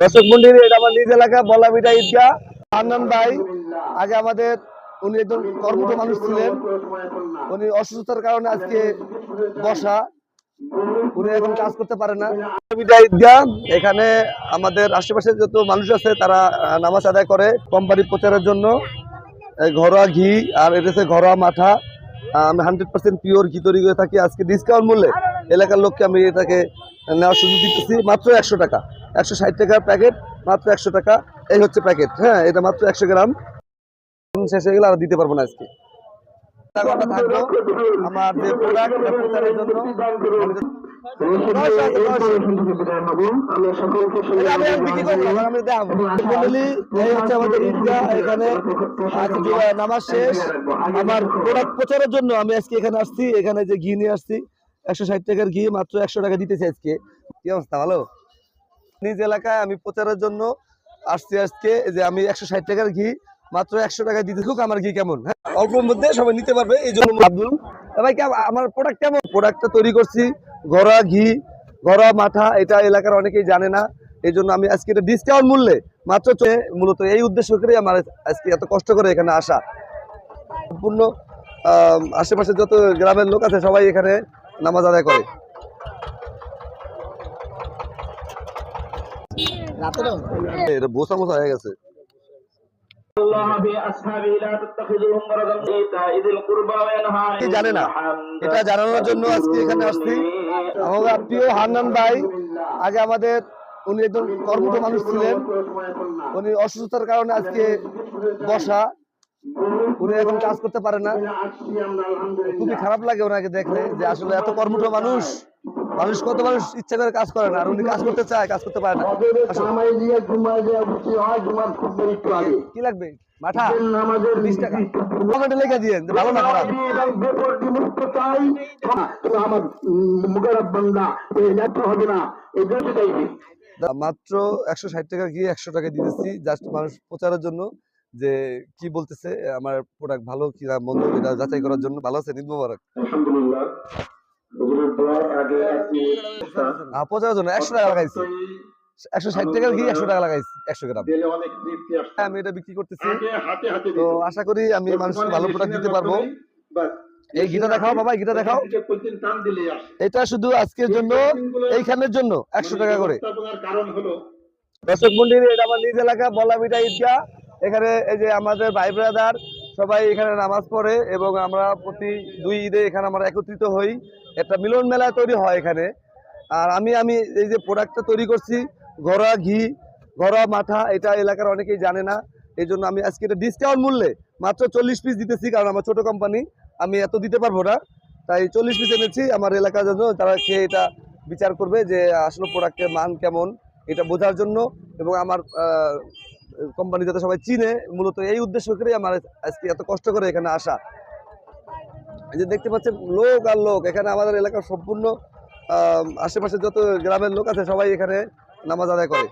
দর্শক মন্ডলী, এটা আমার নিজ এলাকা বলাবিটা ঈদগাহ। হান্নান ভাই আগে আমাদের উনি একজন কর্মঠ মানুষ ছিলেন, উনি অসুস্থতার কারণে আজকে বসা, উনি এখন কাজ করতে পারে না। ঈদগাহ এখানে আমাদের আশেপাশে যত মানুষ আছে তারা নামাজ আদায় করে কোম্পানি প্রচারের জন্য। ঘরোয়া ঘি আর এটা হচ্ছে ঘরোয়া মাঠা, আমি 100% পিওর ঘি তৈরি করে থাকি। আজকে ডিসকাউন্ট মূল্যে এলাকার লোককে আমি এটাকে নেওয়ার সুযোগ দিতেছি মাত্র 100 টাকা। 160 টাকার প্যাকেট, মাত্র 100 টাকা। এই হচ্ছে প্যাকেট, হ্যাঁ, এটা মাত্র 100 গ্রাম। শেষ হয়ে গেলে আর দিতে পারবো না আজকে। থাকবো আমার যে প্রোডাক্ট প্রচারের জন্য। নামাজ শেষ, আমার প্রোডাক্ট প্রচারের জন্য আমি আজকে এখানে আসছি। এখানে যে ঘি নিয়ে আসছি 160 টাকার ঘি, মাত্র 100 টাকা দিতেছি আজকে। কি অবস্থা, ভালো? নিজ এলাকায় আমি প্রচারের জন্য আসছি আজকে, যে আমি 160 টাকার ঘি মাত্র 100 টাকায় দিতে। আমার ঘি কেমন, হ্যাঁ, অল্পের মধ্যে সবাই নিতে পারবে। এই জন্য আব্দুল ভাই, আমার প্রোডাক্ট কেমন? প্রোডাক্টটা তৈরি করছি ঘরোয়া ঘি, ঘরোয়া মাঠা, এটা এলাকার অনেকেই জানে না। এই জন্য আমি আজকে এটা ডিসকাউন্ট মূল্যে মাত্র, মূলত এই উদ্দেশ্য করে আমার আজকে এত কষ্ট করে এখানে আসা। সম্পূর্ণ আশেপাশে যত গ্রামের লোক আছে সবাই এখানে নামাজ আদায় করে। এটা বোসা বোসা হয়ে গেছে। জানে না, এটা জানানোর জন্য আজকে এখানে আসছি। আমার প্রিয় হান্নান ভাই আগে আমাদের উনি একজন কর্মঠ মানুষ ছিলেন, উনি অসুস্থতার কারণে আজকে বসা, উনি এখন কাজ করতে পারে না। খুবই খারাপ লাগে ওনাকে দেখলে, যে আসলে এত কর্মঠ মানুষ, কত মানুষ ইচ্ছা করে কাজ করে না, আর উনি কাজ করতে চায়, কাজ করতে পারে না। কি লাগবে? মাঠা 20 টাকা কমেন্টে লিখে দিয়েন ভালো না খারাপ। মাত্র 160 টাকা গিয়ে 100 টাকা দিতেছি, জাস্ট মানুষ প্রচারের জন্য, যে কি বলতেছে আমার প্রোডাক্ট ভালো কি না মন্দ এটা যাচাই করার জন্য। ভালো আছে, ঈদ মোবারক। প্রচারের জন্য 100 টাকা লাগাইছি, 160 টাকার ঘি 100 টাকা লাগাইছি 100 গ্রাম। আমি এটা বিক্রি করতেছি, তো আশা করি আমি মানুষকে ভালো প্রোডাক্ট দিতে পারবো। এই ঘিটা দেখাও বাবা, ঘিটা দেখাও। এটা শুধু আজকের জন্য, এইখানের জন্য 100 টাকা করে। দর্শক মন্ডলী, এটা আমার নিজ এলাকা বলাবিটা ঈদগাহ। এখানে এই যে আমাদের ভাই ব্রাদার সবাই এখানে নামাজ পড়ে, এবং আমরা প্রতি 2 ঈদে এখানে আমরা একত্রিত হই। একটা মিলন মেলা তৈরি হয় এখানে। আর আমি এই যে প্রোডাক্টটা তৈরি করছি ঘরোয়া ঘি, ঘরোয়া মাঠা, এটা এলাকার অনেকেই জানে না। এই জন্য আমি আজকে এটা ডিসকাউন্ট মূল্যে মাত্র 40 পিস দিতেছি, কারণ আমার ছোট কোম্পানি, আমি এত দিতে পারবো না, তাই 40 পিস এনেছি আমার এলাকার জন্য। তারা খেয়ে এটা বিচার করবে যে আসলে প্রোডাক্টের মান কেমন, এটা বোঝার জন্য, এবং আমার কোম্পানি যাতে সবাই চিনে, মূলত এই উদ্দেশ্য করে আমার আজকে এত কষ্ট করে এখানে আসা। এই যে দেখতে পাচ্ছেন লোক আর লোক, এখানে আমাদের এলাকার সম্পূর্ণ আশেপাশে যত গ্রামের লোক আছে সবাই এখানে নামাজ আদায় করে।